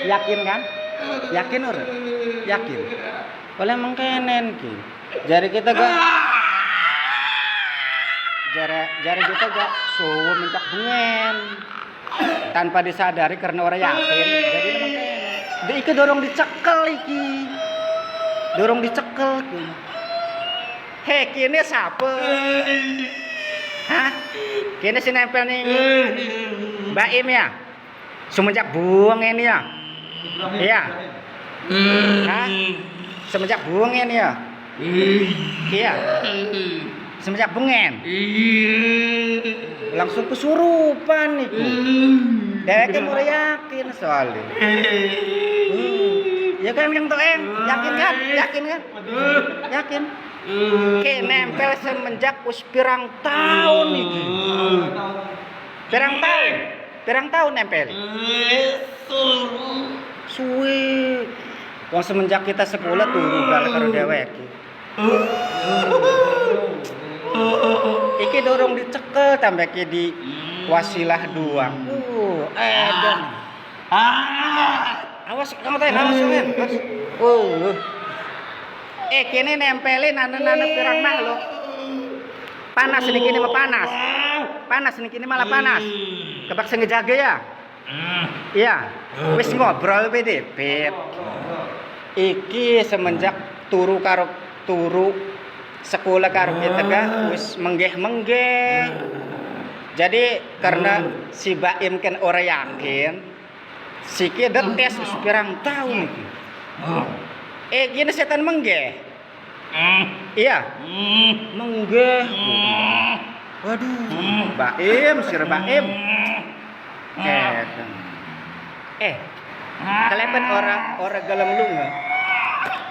Yakin kan? Yakin ora? Yakin. Oleh mengkenen ki. Jari kita gak jari kita gak suwe mencak bungen. Tanpa disadari karena orang yakin. Jadi mengkenen. Iki dorong dicekel iki. Dorong dicekel ki. Hei, kini siapa? Hah? Kini si nempel nih Mbak Im ya? Semenjak buang ini ya? Iya. Hah? Semenjak buang ini ya? Iya. Semenjak bungen? Langsung kesurupan nih. Dewek mulai yakin soalnya. Ya kan yang tuh yakin kan? Yakin kan? Yakin? Ke nempel semenjak us pirang tahun iki. Pirang tahun nempel. Suwe. Wong semenjak kita sekolah turu bal karo dhewek iki. Iki dorong dicekel tambah ki di wasilah doang. Edan. Awas kamu teh, awas. Kini nempelin nana pirang mah lo. Panas ini kini mah panas. Panas ini kini malah panas. Kebak sing ngejaga ya. Iya. Wis ngobrol PDP. Iki semenjak turu sekolah karo kita ga wis menggeh. Jadi karena si Baim kan ora yakin, siki detes wis pirang tahun iki. Gini setan menggeh. Iya. Menggeh. Waduh, Baim, sir Baim. Kelepen orang gelem lunga.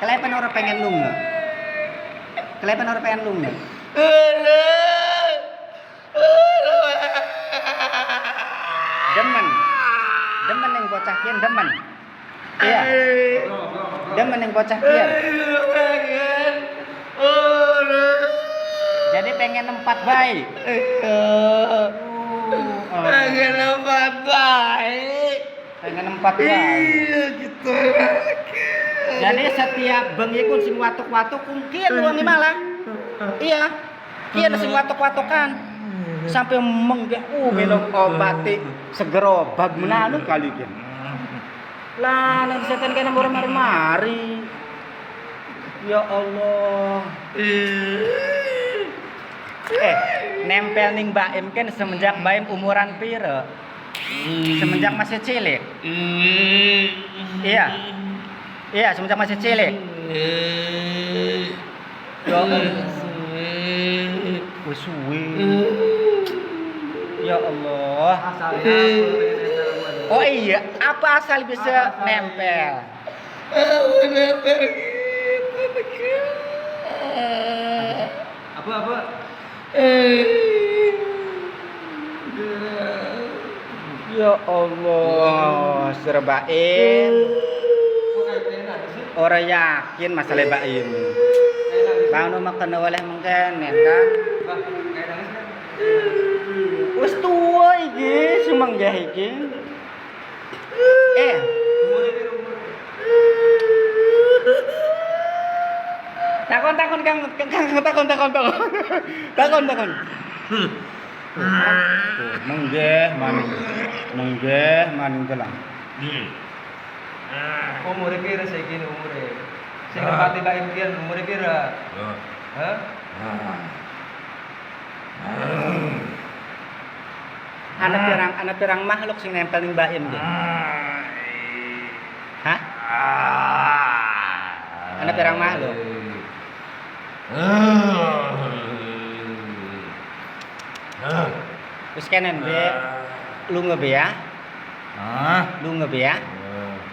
Kelepen orang pengen lunga. Kelepen orang pengen lunga. Demen yang bocah kian demen. Iya. Demen yang bocah kian. Jadi pengen nempat baik. Pengen nempat baik. Pengen nempat baik. Iya gitu. Jadi setiap bengi kun sing watuk-watuk mungkin wangi malah. Iya. Kian sing watuk-watukan. Sampai menggek minum obati segerobak menanu kali kian. Lah nanti setan kena mari. Ya Allah. Nempel ning Baim kan semenjak Baim umuran pira? Semenjak masih cilik. Iya, semenjak masih cilik. Ya Allah. Wis suwe. Ya Allah. Oh iya, apa asal bisa nempel? Apa? Ya Allah, serbain. Orang yakin masalah Baim. Bang makan oleh mengkenen kan? Wis tua iki, sumenggah iki. Takon Kang, takon. Menggeh maning gelang. Umure pira saiki umure? Sing nepati Baim kian umure pira? Hah? Ana pirang makhluk sing nempel ning Baim iki. Hah? Ana pirang makhluk. Wis kenen be. Lunga be ya. Lunga be ya.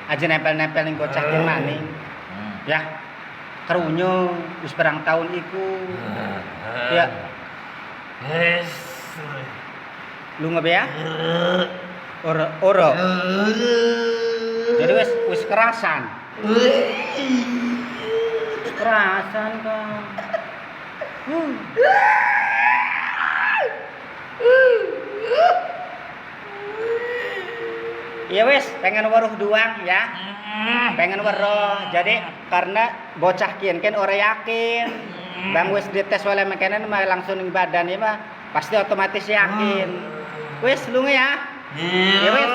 Aja nempel-nempel ning bocah ki maning. Ya. Kerunyo wis pirang tahun iku. Ya. Lunga be ya. Ora. Jadi wis kerasan. Kerasan kan. Iya wis, pengen weruh doang ya. Pengen weruh. Jadi karena bocah kian kan ora yakin. Bang wis dites oleh makanan mah langsung ning badan ya mah pasti otomatis yakin. Wis lunga ya. Iya wis.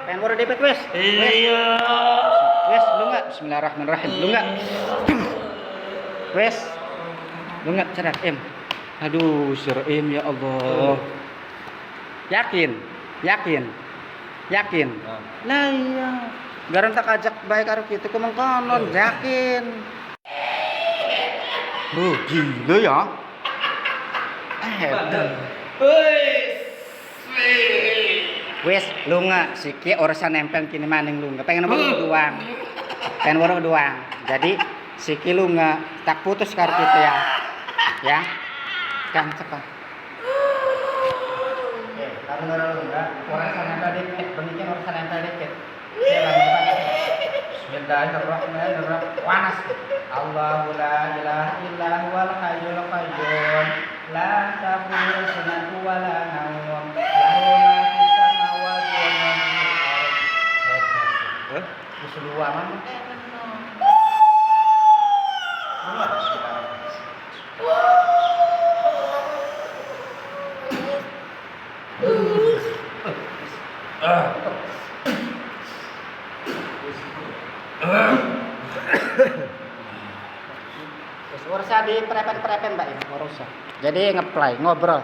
Pengen weruh dipet wis. Iya. Wis lunga. Bismillahirrahmanirrahim. Lunga. Wis. Lunga cerak em. Aduh, Siraim ya Allah. Yakin? Yakin? Yakin? Lah iya. Garan tak ajak baik karo kitu kemengkonon yakin. Gila ya. Wes lunga siki urusan nempel kini maning lunga. Pengen weruh doang. Pengen weruh doang. Jadi siki lunga tak putus karo kitu ya. Ya. Kan cepat. Kalau lunga urusan nempel dikit, bengikin urusan nempel dikit. Bismillahirrahmanirrahim. Panas. Allahu la ilaha illa huwal hayyul qayyum. La ta'khudhuhu sinatun wa la nawm. Lahu ma fis samawati wa ma fil ardh. Wis luwangan. Ursa di prepen-prepen Mbak ini, ursa. Jadi ngeplay, ngobrol.